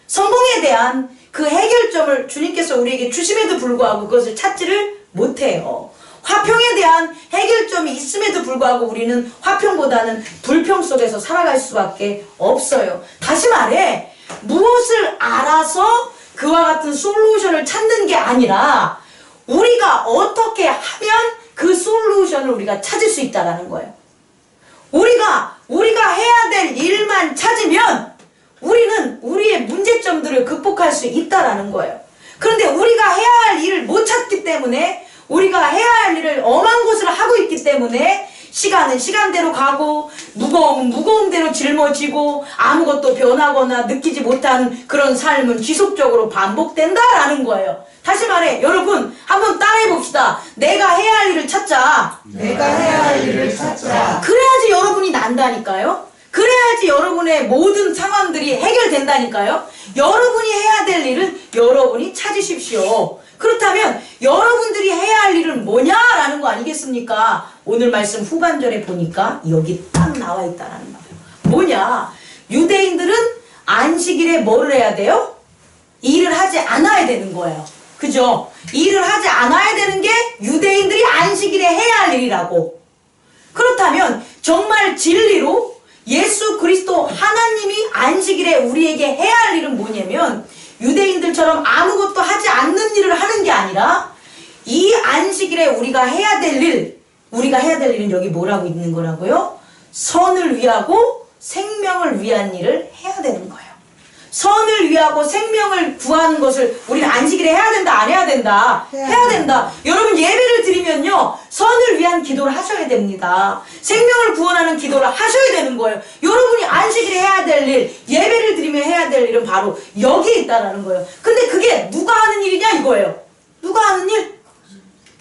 성공에 대한 그 해결점을 주님께서 우리에게 주심에도 불구하고 그것을 찾지를 못해요. 화평에 대한 해결점이 있음에도 불구하고 우리는 화평보다는 불평 속에서 살아갈 수밖에 없어요. 다시 말해 무엇을 알아서 그와 같은 솔루션을 찾는 게 아니라 우리가 어떻게 하면 그 솔루션을 우리가 찾을 수 있다는 거예요. 우리가 해야 될 일만 찾으면 우리는 우리의 문제점들을 극복할 수 있다는 거예요. 그런데 우리가 해야 할 일을 못 찾기 때문에 우리가 해야 할 일을 엄한 것을 하고 있기 때문에 시간은 시간대로 가고 무거움은 무거움대로 짊어지고 아무것도 변하거나 느끼지 못한 그런 삶은 지속적으로 반복된다라는 거예요. 다시 말해 여러분 한번 따라해 봅시다. 내가 해야 할 일을 찾자. 내가 해야 할 일을 찾자. 그래야지 여러분이 난다니까요. 그래야지 여러분의 모든 상황들이 해결된다니까요. 여러분이 해야 될 일은 여러분이 찾으십시오. 그렇다면 여러분들이 해야 할 일은 뭐냐라는 거 아니겠습니까? 오늘 말씀 후반절에 보니까 여기 딱 나와 있다는 거예요. 뭐냐? 유대인들은 안식일에 뭐를 해야 돼요? 일을 하지 않아야 되는 거예요. 그죠? 일을 하지 않아야 되는 게 유대인들이 안식일에 해야 할 일이라고. 그렇다면 정말 진리로 예수 그리스도 하나님이 안식일에 우리에게 해야 할 일은 뭐냐면 유대인들처럼 아무것도 하지 않는 일을 하는 게 아니라 이 안식일에 우리가 해야 될 일은 여기 뭐라고 있는 거라고요? 선을 위하고 생명을 위한 일을 해야 되는 거예요. 선을 위하고 생명을 구하는 것을 우리는 안식일에 해야 된다, 안 해야 된다? 해야 된다. 여러분 예배를 드리면요 선을 위한 기도를 하셔야 됩니다. 생명을 구원하는 기도를 하셔야 되는 거예요. 여러분이 안식일에 해야 될 일, 예배를 드리면 해야 될 일은 바로 여기에 있다라는 거예요. 근데 그게 누가 하는 일이냐 이거예요. 누가 하는 일?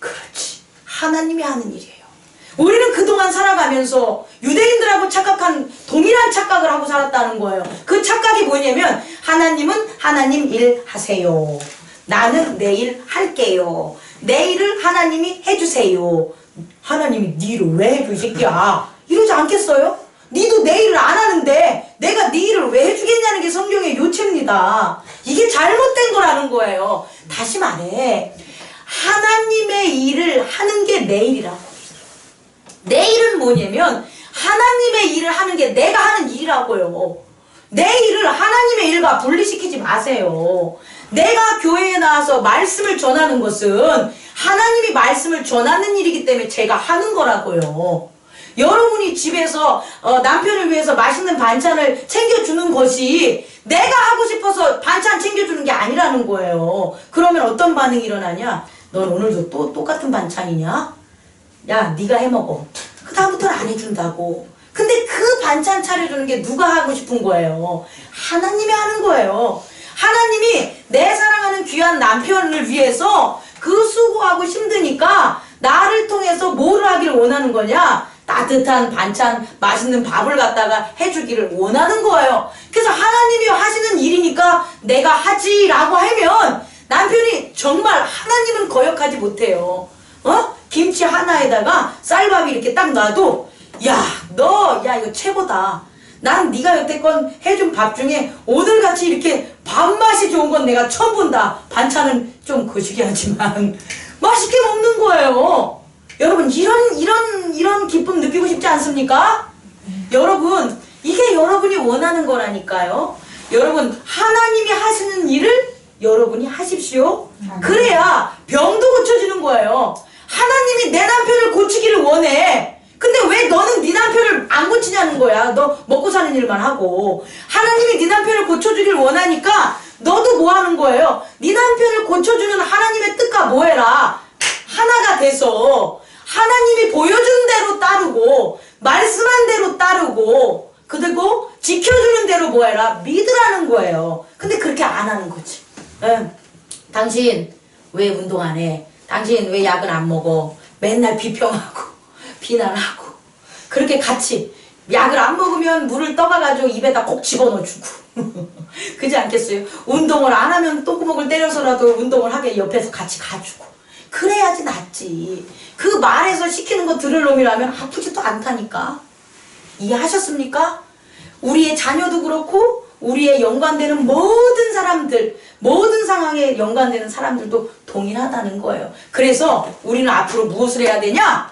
그렇지, 하나님이 하는 일이에요. 우리는 그동안 살아가면서 유대인들하고 착각한 동일한 착각을 하고 살았다는 거예요. 그 착각이 뭐냐면 하나님은 하나님 일 하세요. 나는 내 일 할게요. 내 일을 하나님이 해주세요. 하나님이 네 일을 왜 해줘 이 새끼야? 이러지 않겠어요? 니도 내 일을 안 하는데 내가 네 일을 왜 해주겠냐는 게 성경의 요체입니다. 이게 잘못된 거라는 거예요. 다시 말해, 하나님의 일을 하는 게 내 일이라고. 내 일은 뭐냐면 하나님의 일을 하는 게 내가 하는 일이라고요. 내 일을 하나님의 일과 분리시키지 마세요. 내가 교회에 나와서 말씀을 전하는 것은 하나님이 말씀을 전하는 일이기 때문에 제가 하는 거라고요. 여러분이 집에서 남편을 위해서 맛있는 반찬을 챙겨주는 것이 내가 하고 싶어서 반찬 챙겨주는 게 아니라는 거예요. 그러면 어떤 반응이 일어나냐? 넌 오늘도 또 똑같은 반찬이냐? 야, 네가 해먹어. 그 다음부터는 안 해준다고. 근데 그 반찬 차려주는 게 누가 하고 싶은 거예요? 하나님이 하는 거예요. 하나님이 내 사랑하는 귀한 남편을 위해서 그 수고하고 힘드니까 나를 통해서 뭐를 하기를 원하는 거냐? 따뜻한 반찬, 맛있는 밥을 갖다가 해주기를 원하는 거예요. 그래서 하나님이 하시는 일이니까 내가 하지라고 하면 남편이 정말 하나님은 거역하지 못해요. 김치 하나에다가 쌀밥이 이렇게 딱 놔도 야 이거 최고다. 난 네가 여태껏 해준 밥 중에 오늘같이 이렇게 밥맛이 좋은 건 내가 처음 본다. 반찬은 좀 거시기하지만 맛있게 먹는 거예요. 여러분 이런 기쁨 느끼고 싶지 않습니까? 여러분 이게 여러분이 원하는 거라니까요. 여러분 하나님이 하시는 일을 여러분이 하십시오. 그래야 병도 고쳐지는 거예요. 하나님이 내 남편을 고치기를 원해. 근데 왜 너는 네 남편을 안 고치냐는 거야. 너 먹고 사는 일만 하고. 하나님이 네 남편을 고쳐주길 원하니까 너도 뭐 하는 거예요? 네 남편을 고쳐주는 하나님의 뜻과 뭐해라. 하나가 돼서 하나님이 보여주는 대로 따르고 말씀한 대로 따르고 그리고 지켜주는 대로 뭐해라. 믿으라는 거예요. 근데 그렇게 안 하는 거지. 당신 왜 운동 안 해? 당신 왜 약은 안 먹어? 맨날 비평하고 비난하고 그렇게 같이 약을 안 먹으면 물을 떠가가지고 입에다 꼭 집어넣어주고 그지 않겠어요? 운동을 안 하면 똥구멍을 때려서라도 운동을 하게 옆에서 같이 가주고 그래야지 낫지. 그 말에서 시키는 거 들을 놈이라면 아프지도 않다니까. 이해하셨습니까? 우리의 자녀도 그렇고 우리의 연관되는 모든 사람들, 모든 상황에 연관되는 사람들도 동일하다는 거예요. 그래서 우리는 앞으로 무엇을 해야 되냐?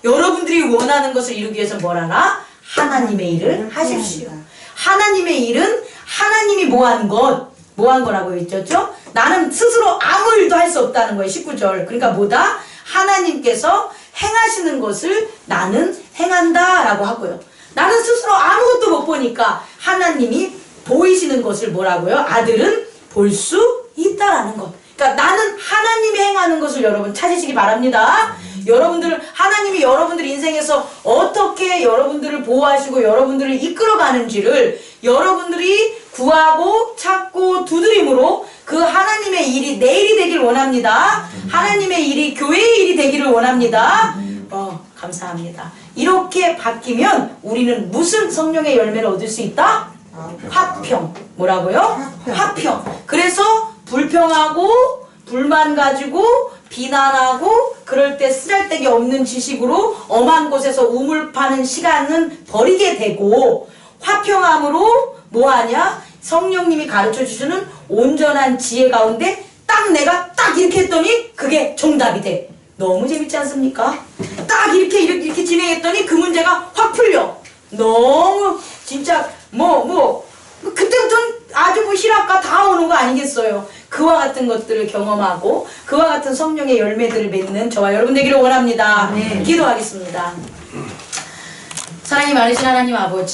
여러분들이 원하는 것을 이루기 위해서 뭘 하나? 하나님의 일을 하십시오. 하나님의 일은 하나님이 뭐한 것, 뭐한 거라고 했죠? 나는 스스로 아무 일도 할 수 없다는 거예요. 19절. 그러니까 뭐다? 하나님께서 행하시는 것을 나는 행한다 라고 하고요. 나는 스스로 아무것도 못 보니까 하나님이 보이시는 것을 뭐라고요? 아들은 볼 수 있다라는 것. 그러니까 나는 하나님이 행하는 것을 여러분 찾으시기 바랍니다. 여러분들 하나님이 여러분들 인생에서 어떻게 여러분들을 보호하시고 여러분들을 이끌어가는지를 여러분들이 구하고 찾고 두드림으로 그 하나님의 일이 내 일이 되길 원합니다. 하나님의 일이 교회의 일이 되기를 원합니다. 감사합니다. 이렇게 바뀌면 우리는 무슨 성령의 열매를 얻을 수 있다? 화평. 뭐라고요? 화평. 그래서 불평하고 불만 가지고 비난하고 그럴 때 쓰잘데기 없는 지식으로 엄한 곳에서 우물 파는 시간은 버리게 되고 화평함으로 뭐하냐? 성령님이 가르쳐주시는 온전한 지혜 가운데 딱 내가 딱 이렇게 했더니 그게 정답이 돼. 너무 재밌지 않습니까? 딱 이렇게 진행했더니 그 문제가 확 풀려. 너무 진짜 그때부터는 아주 희락과 다 오는 거 아니겠어요? 그와 같은 것들을 경험하고 그와 같은 성령의 열매들을 맺는 저와 여러분 되기를 원합니다. 기도하겠습니다. 사랑이 많으신 하나님 아버지,